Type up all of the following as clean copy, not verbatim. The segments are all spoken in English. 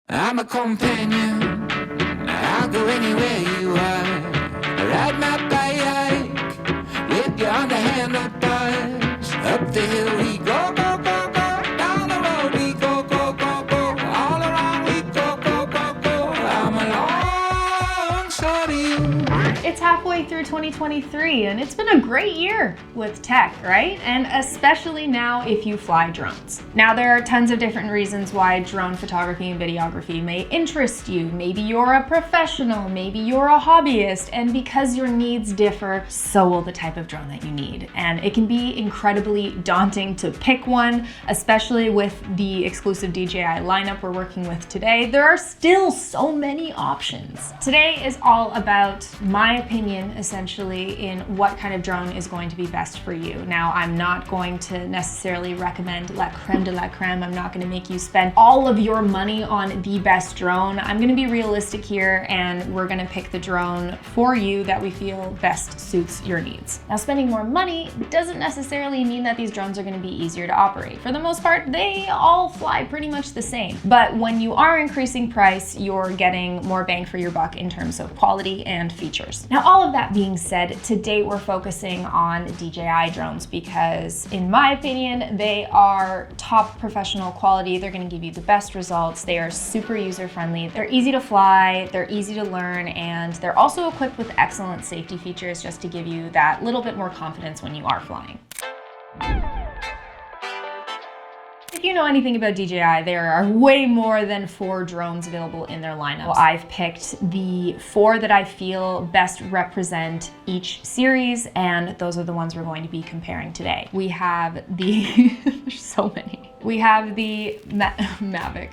I'm a companion, I'll go anywhere you are. I ride my bike with you on the handlebars. Up the hill we go, go, go, go. Down the road we go, go, go, go. All around we go, go, go, go. I'm alongside of you. It's halfway through 2023 and it's been a great year with tech, right? And especially now if you fly drones. Now there are tons of different reasons why drone photography and videography may interest you. Maybe you're a professional, maybe you're a hobbyist, and because your needs differ, so will the type of drone that you need. And it can be incredibly daunting to pick one, especially with the exclusive DJI lineup we're working with today. There are still so many options. Today is all about my opinion, essentially, in what kind of drone is going to be best for you. Now, I'm not going to necessarily recommend la creme de la creme. I'm not going to make you spend all of your money on the best drone. I'm going to be realistic here, and we're going to pick the drone for you that we feel best suits your needs. Now, spending more money doesn't necessarily mean that these drones are going to be easier to operate. For the most part, they all fly pretty much the same. But when you are increasing price, you're getting more bang for your buck in terms of quality and features. Now, all of that being said, today we're focusing on DJI drones because, in my opinion, they are top professional quality. They're going to give you the best results. They are super user-friendly. They're easy to fly, they're easy to learn, and they're also equipped with excellent safety features just to give you that little bit more confidence when you are flying. If you know anything about DJI, there are way more than 4 drones available in their lineup. Well, I've picked the 4 that I feel best represent each series, and those are the ones we're going to be comparing today. We have the, there's so many. We have the Mavic.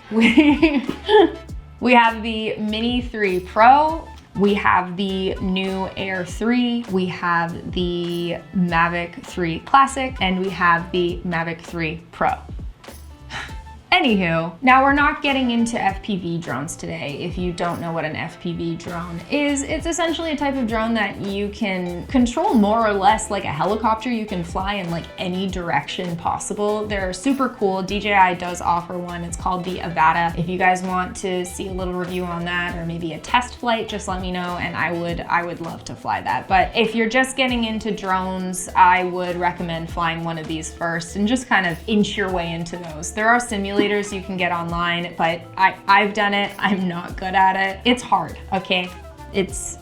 We have the Mini 3 Pro. We have the new Air 3, we have the Mavic 3 Classic, and we have the Mavic 3 Pro. Anywho, now we're not getting into FPV drones today. If you don't know what an FPV drone is, it's essentially a type of drone that you can control more or less like a helicopter. You can fly in like any direction possible. They're super cool. DJI does offer one. It's called the Avata. If you guys want to see a little review on that or maybe a test flight, just let me know and I would love to fly that. But if you're just getting into drones, I would recommend flying one of these first and just kind of inch your way into those. There are simulators you can get online, but I've done it. I'm not good at it. It's hard, okay? It's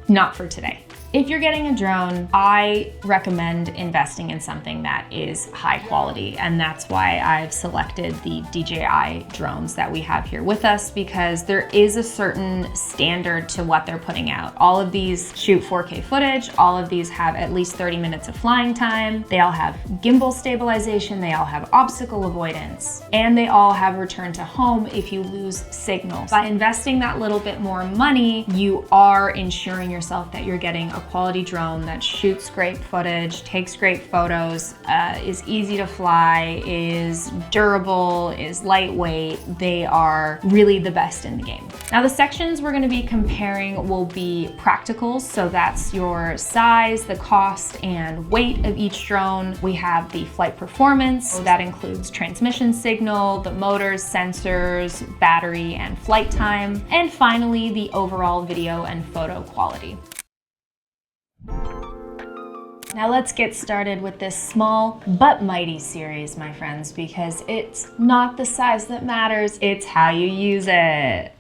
not for today. If you're getting a drone, I recommend investing in something that is high quality, and that's why I've selected the DJI drones that we have here with us, because there is a certain standard to what they're putting out. All of these shoot 4K footage, all of these have at least 30 minutes of flying time, they all have gimbal stabilization, they all have obstacle avoidance, and they all have return to home if you lose signal. By investing that little bit more money, you are ensuring yourself that you're getting a quality drone that shoots great footage, takes great photos, is easy to fly, is durable, is lightweight. They are really the best in the game. Now, the sections we're going to be comparing will be practicals, so that's your size, the cost, and weight of each drone. We have the flight performance, so that includes transmission signal, the motors, sensors, battery, and flight time, and finally the overall video and photo quality. Now let's get started with this small but mighty series, my friends, because it's not the size that matters, it's how you use it.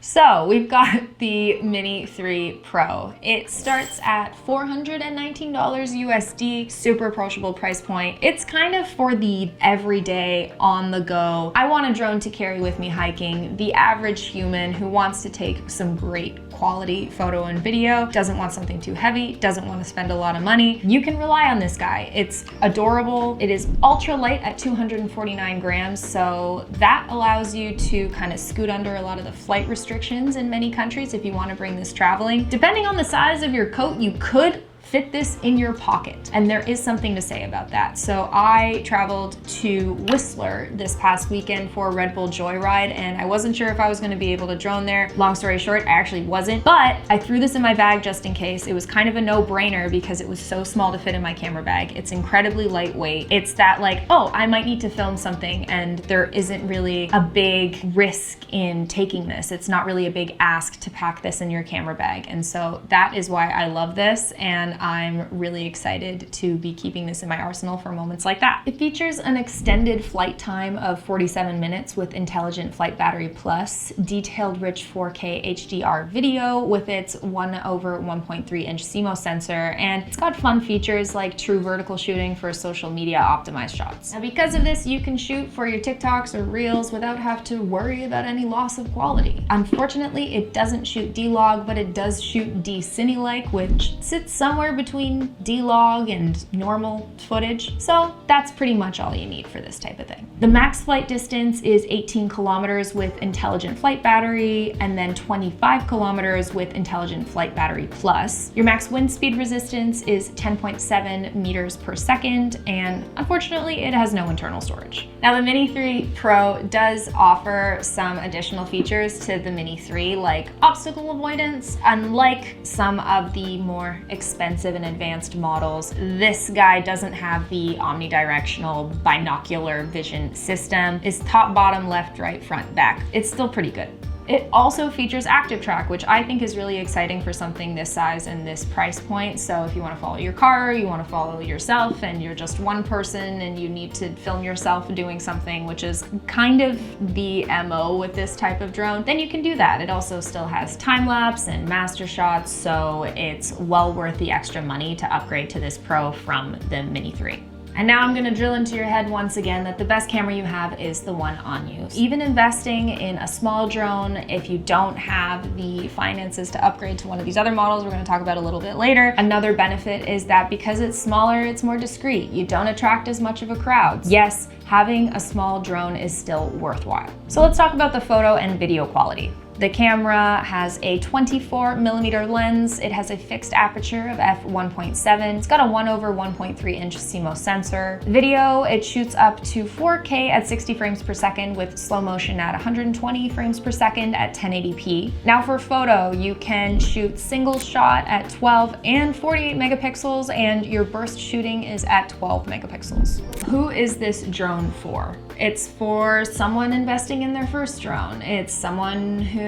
So we've got the Mini 3 Pro. It starts at $419 USD, super approachable price point. It's kind of for the everyday, on the go, I want a drone to carry with me hiking, the average human who wants to take some great quality photo and video, doesn't want something too heavy, doesn't want to spend a lot of money. You can rely on this guy. It's adorable. It is ultra light at 249 grams, so that allows you to kind of scoot under a lot of the flight restrictions in many countries if you want to bring this traveling. Depending on the size of your coat, you could fit this in your pocket. And there is something to say about that. So I traveled to Whistler this past weekend for a Red Bull Joyride, and I wasn't sure if I was gonna be able to drone there. Long story short, I actually wasn't, but I threw this in my bag just in case. It was kind of a no-brainer because it was so small to fit in my camera bag. It's incredibly lightweight. It's that like, oh, I might need to film something, and there isn't really a big risk in taking this. It's not really a big ask to pack this in your camera bag. And so that is why I love this, and I'm really excited to be keeping this in my arsenal for moments like that. It features an extended flight time of 47 minutes with Intelligent Flight Battery Plus, detailed rich 4K HDR video with its 1/1.3-inch CMOS sensor, and it's got fun features like true vertical shooting for social media optimized shots. Now, because of this, you can shoot for your TikToks or Reels without having to worry about any loss of quality. Unfortunately, it doesn't shoot D-Log, but it does shoot D-Cine-like, which sits somewhere between D-Log and normal footage. So that's pretty much all you need for this type of thing. The max flight distance is 18 kilometers with Intelligent Flight Battery, and then 25 kilometers with Intelligent Flight Battery Plus. Your max wind speed resistance is 10.7 meters per second, and unfortunately, it has no internal storage. Now, the Mini 3 Pro does offer some additional features to the Mini 3, like obstacle avoidance. Unlike some of the more expensive and advanced models, this guy doesn't have the omnidirectional binocular vision system. It's top, bottom, left, right, front, back. It's still pretty good. It also features Active Track, which I think is really exciting for something this size and this price point. So if you want to follow your car, you want to follow yourself, and you're just one person and you need to film yourself doing something, which is kind of the MO with this type of drone, then you can do that. It also still has time lapse and master shots, so it's well worth the extra money to upgrade to this Pro from the Mini 3. And now I'm gonna drill into your head once again that the best camera you have is the one on you. Even investing in a small drone, if you don't have the finances to upgrade to one of these other models we're gonna talk about a little bit later, another benefit is that because it's smaller, it's more discreet. You don't attract as much of a crowd. Yes, having a small drone is still worthwhile. So let's talk about the photo and video quality. The camera has a 24mm lens. It has a fixed aperture of f1.7. It's got a 1/1.3-inch CMOS sensor. Video, it shoots up to 4K at 60 frames per second with slow motion at 120 frames per second at 1080p. Now for photo, you can shoot single shot at 12 and 48 megapixels, and your burst shooting is at 12 megapixels. Who is this drone for? It's for someone investing in their first drone. It's someone who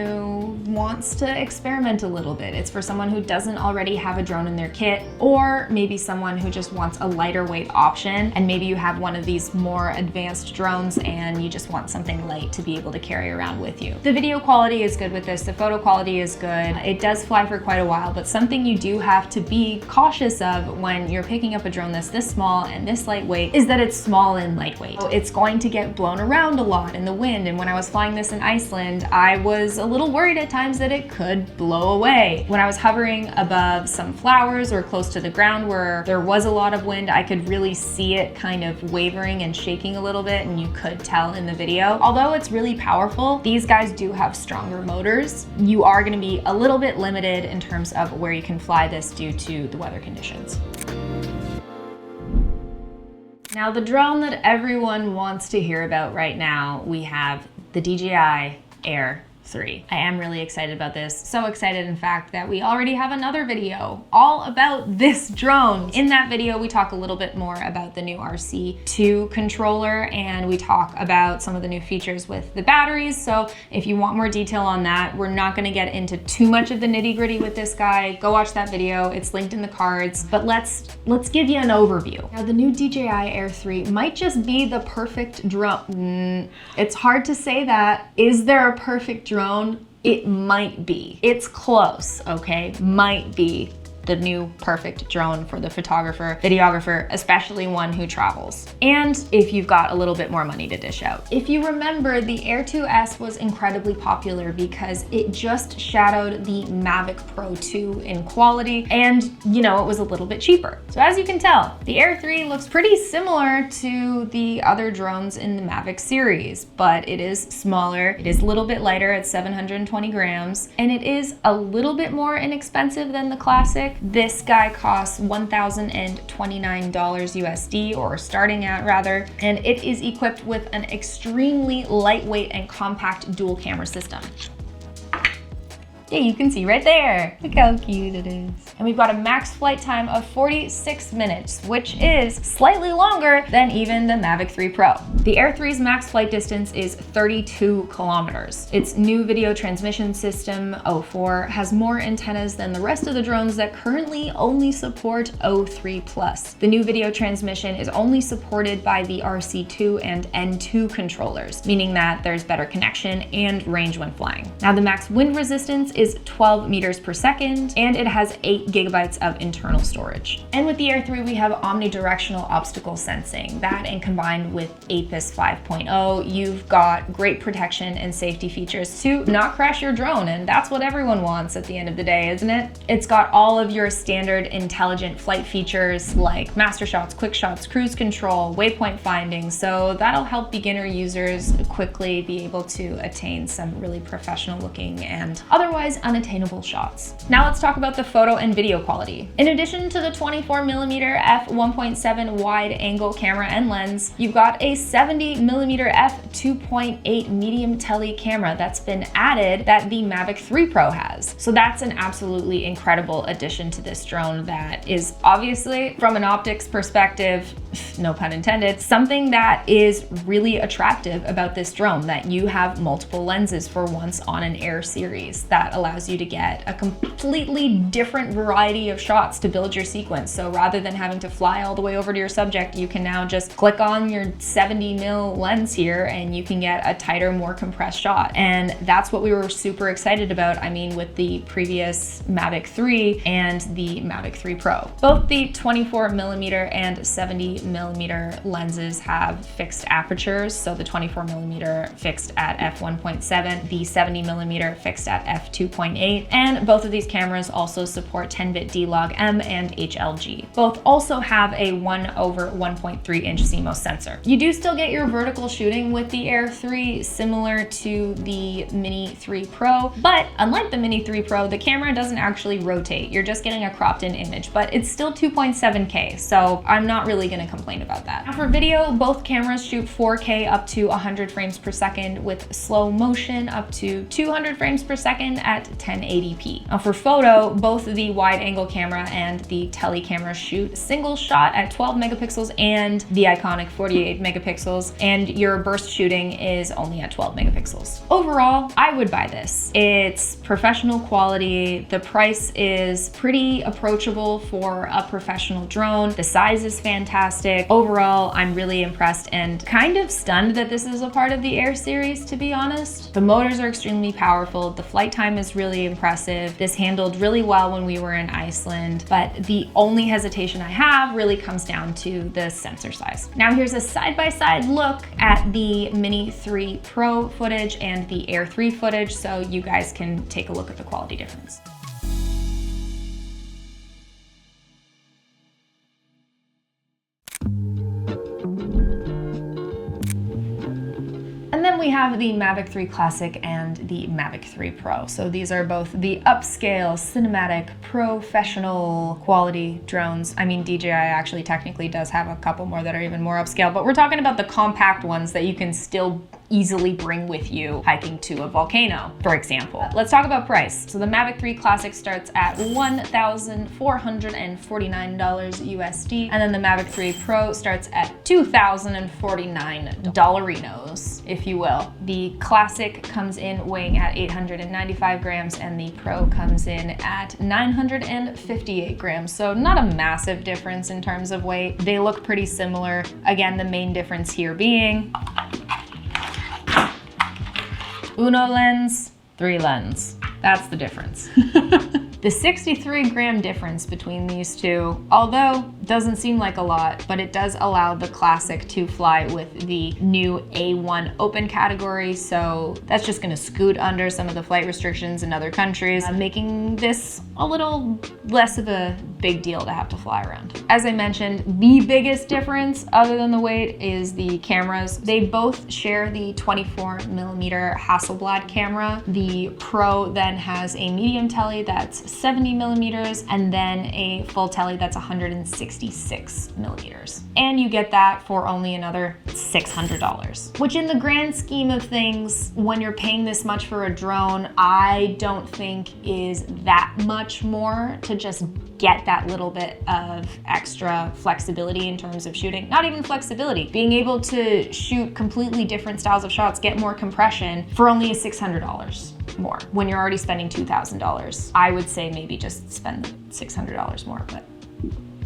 wants to experiment a little bit. It's for someone who doesn't already have a drone in their kit, or maybe someone who just wants a lighter weight option, and maybe you have one of these more advanced drones and you just want something light to be able to carry around with you. The video quality is good with this. The photo quality is good. It does fly for quite a while, but something you do have to be cautious of when you're picking up a drone that's this small and this lightweight is that it's small and lightweight. So it's going to get blown around a lot in the wind, and when I was flying this in Iceland, I was a little worried at times that it could blow away. When I was hovering above some flowers or close to the ground where there was a lot of wind, I could really see it kind of wavering and shaking a little bit, and you could tell in the video. Although it's really powerful, these guys do have stronger motors. You are going to be a little bit limited in terms of where you can fly this due to the weather conditions. Now, the drone that everyone wants to hear about right now, we have the DJI Air 3. I am really excited about this. So excited, in fact, that we already have another video all about this drone. In that video, we talk a little bit more about the new RC2 controller, and we talk about some of the new features with the batteries. So if you want more detail on that, we're not gonna get into too much of the nitty-gritty with this guy. Go watch that video. It's linked in the cards, but let's give you an overview. Now, the new DJI Air 3 might just be the perfect drone. It's hard to say that. Is there a perfect drone? It might be. It's close, okay? Might be the new perfect drone for the photographer, videographer, especially one who travels. And if you've got a little bit more money to dish out. If you remember, the Air 2S was incredibly popular because it just shadowed the Mavic Pro 2 in quality, and you know, it was a little bit cheaper. So as you can tell, the Air 3 looks pretty similar to the other drones in the Mavic series, but it is smaller, it is a little bit lighter at 720 grams, and it is a little bit more inexpensive than the classic. This guy costs $1,029 USD, or starting at rather, and it is equipped with an extremely lightweight and compact dual camera system. Yeah, you can see right there. Look how cute it is. And we've got a max flight time of 46 minutes, which is slightly longer than even the Mavic 3 Pro. The Air 3's max flight distance is 32 kilometers. Its new video transmission system, O4, has more antennas than the rest of the drones that currently only support O3+. The new video transmission is only supported by the RC2 and N2 controllers, meaning that there's better connection and range when flying. Now, the max wind resistance is 12 meters per second, and it has 8 gigabytes of internal storage. And with the Air 3, we have omnidirectional obstacle sensing. That, and combined with APIS 5.0, you've got great protection and safety features to not crash your drone, and that's what everyone wants at the end of the day, isn't it? It's got all of your standard intelligent flight features like master shots, quick shots, cruise control, waypoint finding, so that'll help beginner users quickly be able to attain some really professional looking and otherwise unattainable shots. Now let's talk about the photo and video quality. In addition to the 24mm f1.7 wide angle camera and lens, you've got a 70mm f2.8 medium tele camera that's been added that the Mavic 3 Pro has. So that's an absolutely incredible addition to this drone that is obviously, from an optics perspective, no pun intended, something that is really attractive about this drone, that you have multiple lenses for once on an Air series. That allows you to get a completely different variety of shots to build your sequence. So rather than having to fly all the way over to your subject, you can now just click on your 70mm lens here and you can get a tighter, more compressed shot. And that's what we were super excited about. I mean, with the previous Mavic 3 and the Mavic 3 Pro. Both the 24mm and 70mm lenses have fixed apertures. So the 24mm fixed at f1.7, the 70mm fixed at f2.8, and both of these cameras also support 10-bit D-Log-M and HLG. Both also have a 1/1.3-inch CMOS sensor. You do still get your vertical shooting with the Air 3, similar to the Mini 3 Pro, but unlike the Mini 3 Pro, the camera doesn't actually rotate. You're just getting a cropped-in image, but it's still 2.7K, so I'm not really gonna complain about that. Now for video, both cameras shoot 4K up to 100 frames per second with slow motion up to 200 frames per second at 1080p. Now for photo, both the wide angle camera and the tele camera shoot single shot at 12 megapixels and the iconic 48 megapixels, and your burst shooting is only at 12 megapixels. Overall, I would buy this. It's professional quality. The price is pretty approachable for a professional drone. The size is fantastic. Overall, I'm really impressed and kind of stunned that this is a part of the Air series, to be honest. The motors are extremely powerful. The flight time is really impressive. This handled really well when we were in Iceland, but the only hesitation I have really comes down to the sensor size. Now here's a side-by-side look at the Mini 3 Pro footage and the Air 3 footage, so you guys can take a look at the quality difference. And then we have the Mavic 3 Classic and the Mavic 3 Pro. So these are both the upscale, cinematic, professional quality drones. I mean, DJI actually technically does have a couple more that are even more upscale, but we're talking about the compact ones that you can still easily bring with you hiking to a volcano, for example. Let's talk about price. So the Mavic 3 Classic starts at $1,449 USD, and then the Mavic 3 Pro starts at $2,049 if you will. The Classic comes in weighing at 895 grams, and the Pro comes in at 958 grams. So not a massive difference in terms of weight. They look pretty similar. Again, the main difference here being Uno lens, 3 lens. That's the difference. The 63 gram difference between these two, although Doesn't seem like a lot, but it does allow the Classic to fly with the new A1 open category, so that's just gonna scoot under some of the flight restrictions in other countries, making this a little less of a big deal to have to fly around. As I mentioned, the biggest difference other than the weight is the cameras. They both share the 24mm Hasselblad camera. The Pro then has a medium tele that's 70mm and then a full tele that's 166mm. And you get that for only another $600, which in the grand scheme of things, when you're paying this much for a drone, I don't think is that much more to just get that little bit of extra flexibility in terms of shooting. Not even flexibility, being able to shoot completely different styles of shots, get more compression for only $600 more when you're already spending $2,000. I would say maybe just spend $600 more, but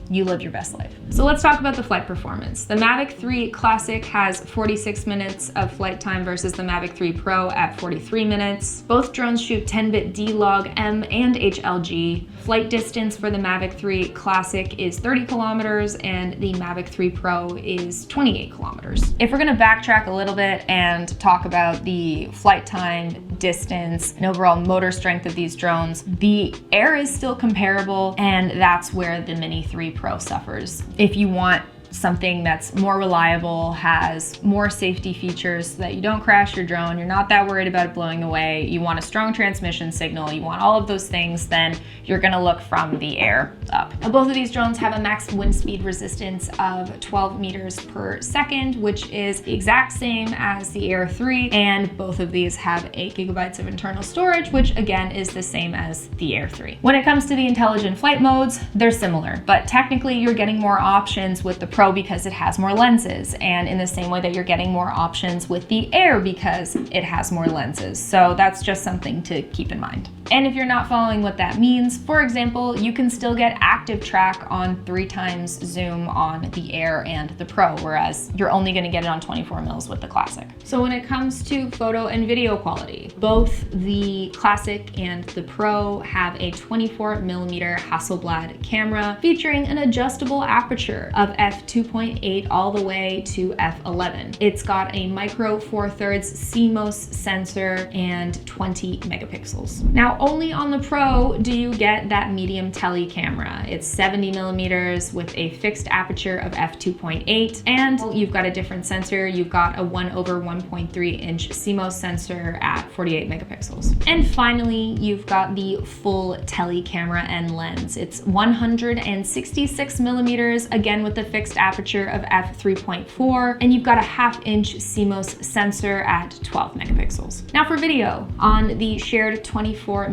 you live your best life. So let's talk about the flight performance. The Mavic 3 Classic has 46 minutes of flight time versus the Mavic 3 Pro at 43 minutes. Both drones shoot 10-bit D-Log, M, and HLG. Flight distance for the Mavic 3 Classic is 30 kilometers and the Mavic 3 Pro is 28 kilometers. If we're gonna backtrack a little bit and talk about the flight time, distance, and overall motor strength of these drones, the Air is still comparable, and that's where the Mini 3 Pro suffers. If you want something that's more reliable, has more safety features so that you don't crash your drone, you're not that worried about it blowing away, you want a strong transmission signal, you want all of those things, then you're gonna look from the Air up. Now, both of these drones have a max wind speed resistance of 12 meters per second, which is the exact same as the Air 3, and both of these have 8 gigabytes of internal storage, which again is the same as the Air 3. When it comes to the intelligent flight modes, they're similar, but technically you're getting more options with the Pro because it has more lenses, and in the same way that you're getting more options with the Air because it has more lenses. So that's just something to keep in mind. And if you're not following what that means, for example, you can still get active track on 3x zoom on the Air and the Pro, whereas you're only going to get it on 24mm with the Classic. So when it comes to photo and video quality, both the Classic and the Pro have a 24mm Hasselblad camera featuring an adjustable aperture of f2.8 all the way to f11. It's got a micro 4/3 CMOS sensor and 20 megapixels. Now, only on the Pro do you get that medium tele camera. It's 70mm with a fixed aperture of f2.8, and you've got a different sensor. You've got a 1/1.3 inch CMOS sensor at 48 megapixels. And finally, you've got the full tele camera and lens. It's 166mm, again with the fixed aperture of f3.4, and you've got a 1/2 inch CMOS sensor at 12 megapixels. Now for video, on the shared 24mm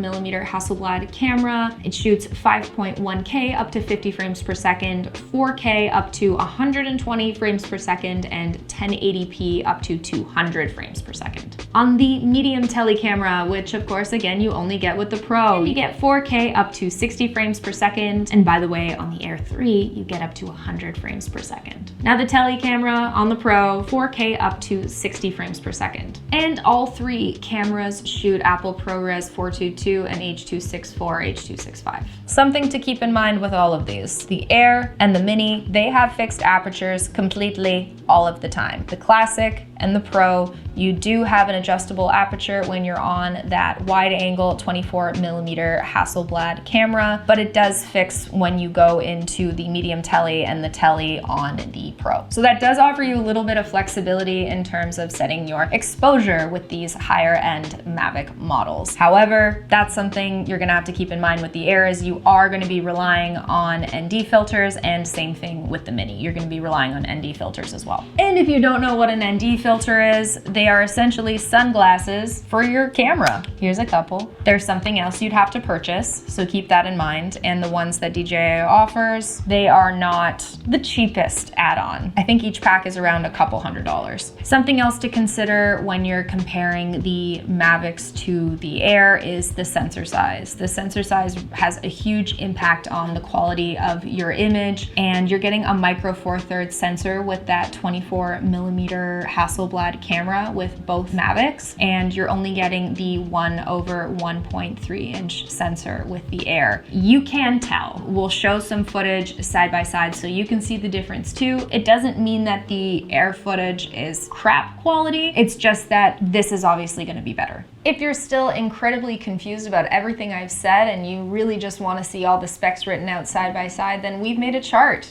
Hasselblad camera, it shoots 5.1K up to 50 frames per second, 4K up to 120 frames per second, and 1080p up to 200 frames per second. On the medium tele camera, which of course again you only get with the Pro, you get 4K up to 60 frames per second, and by the way, on the Air 3 you get up to 100 frames per second. Now the tele camera on the Pro, 4K up to 60 frames per second. And all three cameras shoot Apple ProRes 422 and H.264, H.265. Something to keep in mind with all of these. The Air and the Mini, they have fixed apertures completely all of the time. The Classic and the Pro, you do have an adjustable aperture when you're on that wide angle 24mm Hasselblad camera, but it does fix when you go into the medium tele and the tele on the Pro. So that does offer you a little bit of flexibility in terms of setting your exposure with these higher end Mavic models. However, that's something you're gonna have to keep in mind with the Air, is you are gonna be relying on ND filters, and same thing with the Mini. You're gonna be relying on ND filters as well. And if you don't know what an ND filter is, they are essentially sunglasses for your camera. Here's a couple. There's something else you'd have to purchase, so keep that in mind. And the ones that DJI offers, they are not the cheapest add-on. I think each pack is around a couple $100. Something else to consider when you're comparing the Mavics to the Air is the sensor size. The sensor size has a huge impact on the quality of your image, and you're getting a micro 4/3 sensor with that 24mm Hasselblad camera, camera with both Mavics, and you're only getting the 1/1.3 inch sensor with the Air. You can tell. We'll show some footage side by side so you can see the difference too. It doesn't mean that the Air footage is crap quality. It's just that this is obviously going to be better. If you're still incredibly confused about everything I've said and you really just want to see all the specs written out side by side, then we've made a chart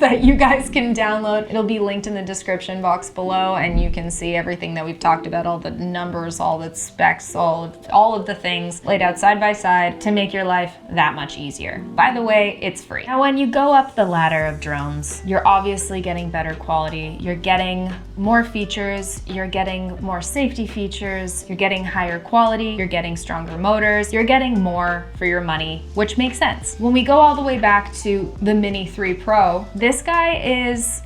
that you guys can download. It'll be linked in the description box below, and you can see everything that we've talked about, all the numbers, all the specs, all of the things laid out side by side to make your life that much easier. By the way, it's free. Now, when you go up the ladder of drones, you're obviously getting better quality. You're getting more features. You're getting more safety features. You're getting higher quality, you're getting stronger motors, you're getting more for your money, which makes sense. When we go all the way back to the Mini 3 Pro, this guy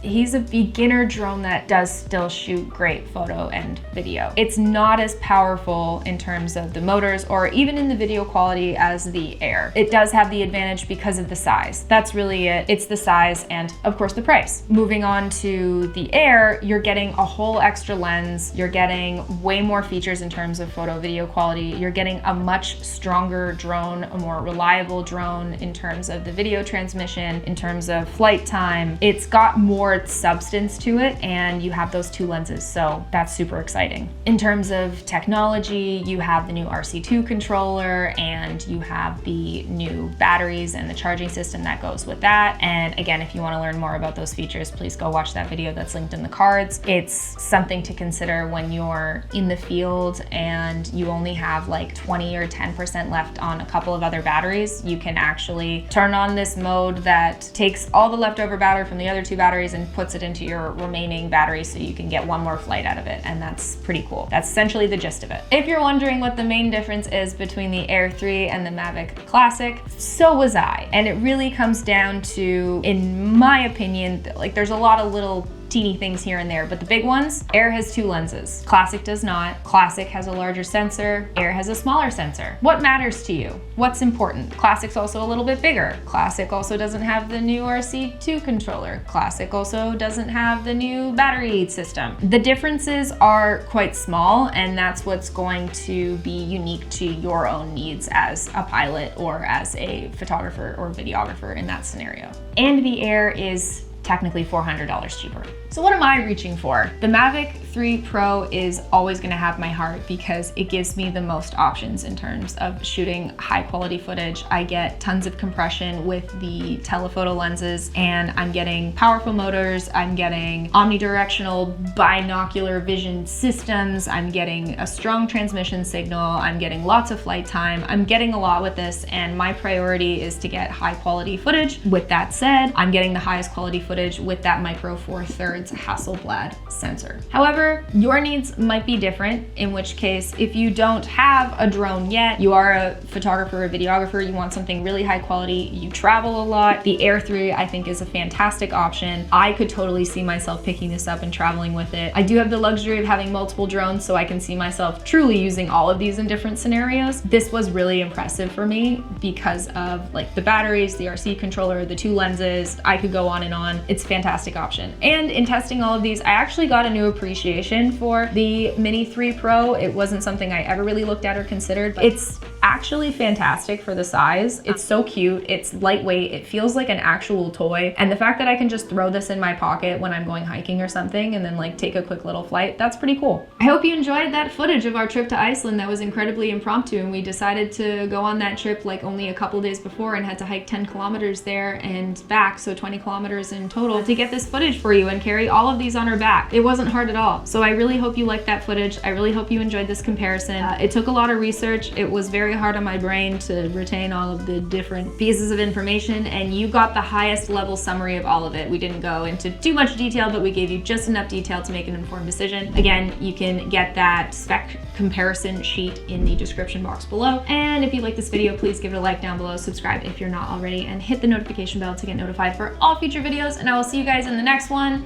he's a beginner drone that does still shoot great photo and video. It's not as powerful in terms of the motors or even in the video quality as the Air. It does have the advantage because of the size. That's really it. It's the size and of course the price. Moving on to the Air, you're getting a whole extra lens, you're getting way more features in terms of photo video quality, you're getting a much stronger drone, a more reliable drone in terms of the video transmission, in terms of flight time. It's got more substance to it, and you have those two lenses, so that's super exciting. In terms of technology, you have the new RC2 controller, and you have the new batteries and the charging system that goes with that. And again, if you want to learn more about those features, please go watch that video that's linked in the cards. It's something to consider when you're in the field and you only have like 20 or 10% left on a couple of other batteries. You can actually turn on this mode that takes all the leftover battery from the other two batteries and puts it into your remaining battery so you can get one more flight out of it, and that's pretty cool. That's essentially the gist of it. If you're wondering what the main difference is between the Air 3 and the Mavic Classic, so was I. And it really comes down to, in my opinion, like there's a lot of little teeny things here and there, but the big ones, Air has two lenses. Classic does not. Classic has a larger sensor. Air has a smaller sensor. What matters to you? What's important? Classic's also a little bit bigger. Classic also doesn't have the new RC2 controller. Classic also doesn't have the new battery system. The differences are quite small, and that's what's going to be unique to your own needs as a pilot or as a photographer or videographer in that scenario. And the Air is technically $400 cheaper. So what am I reaching for? The Mavic 3 Pro is always gonna have my heart because it gives me the most options in terms of shooting high quality footage. I get tons of compression with the telephoto lenses, and I'm getting powerful motors, I'm getting omnidirectional binocular vision systems, I'm getting a strong transmission signal, I'm getting lots of flight time, I'm getting a lot with this, and my priority is to get high quality footage. With that said, I'm getting the highest quality footage with that micro 4/3 Hasselblad sensor. However, your needs might be different, in which case, if you don't have a drone yet, you are a photographer or videographer, you want something really high quality, you travel a lot, the Air 3 I think is a fantastic option. I could totally see myself picking this up and traveling with it. I do have the luxury of having multiple drones, so I can see myself truly using all of these in different scenarios. This was really impressive for me because of like the batteries, the RC controller, the two lenses. I could go on and on. It's a fantastic option. And in testing all of these, I actually got a new appreciation for the Mini 3 Pro. It wasn't something I ever really looked at or considered, but it's actually fantastic for the size. It's so cute, it's lightweight, it feels like an actual toy. And the fact that I can just throw this in my pocket when I'm going hiking or something and then like take a quick little flight, that's pretty cool. I hope you enjoyed that footage of our trip to Iceland. That was incredibly impromptu, and we decided to go on that trip like only a couple days before and had to hike 10 kilometers there and back, so 20 kilometers in total to get this footage for you and carry all of these on our back. It wasn't hard at all. So I really hope you liked that footage. I really hope you enjoyed this comparison. It took a lot of research. It was very hard on my brain to retain all of the different pieces of information, and you got the highest level summary of all of it. We didn't go into too much detail, but we gave you just enough detail to make an informed decision. Again, you can get that spec comparison sheet in the description box below. And if you like this video, please give it a like down below, subscribe if you're not already, and hit the notification bell to get notified for all future videos. And I will see you guys in the next one.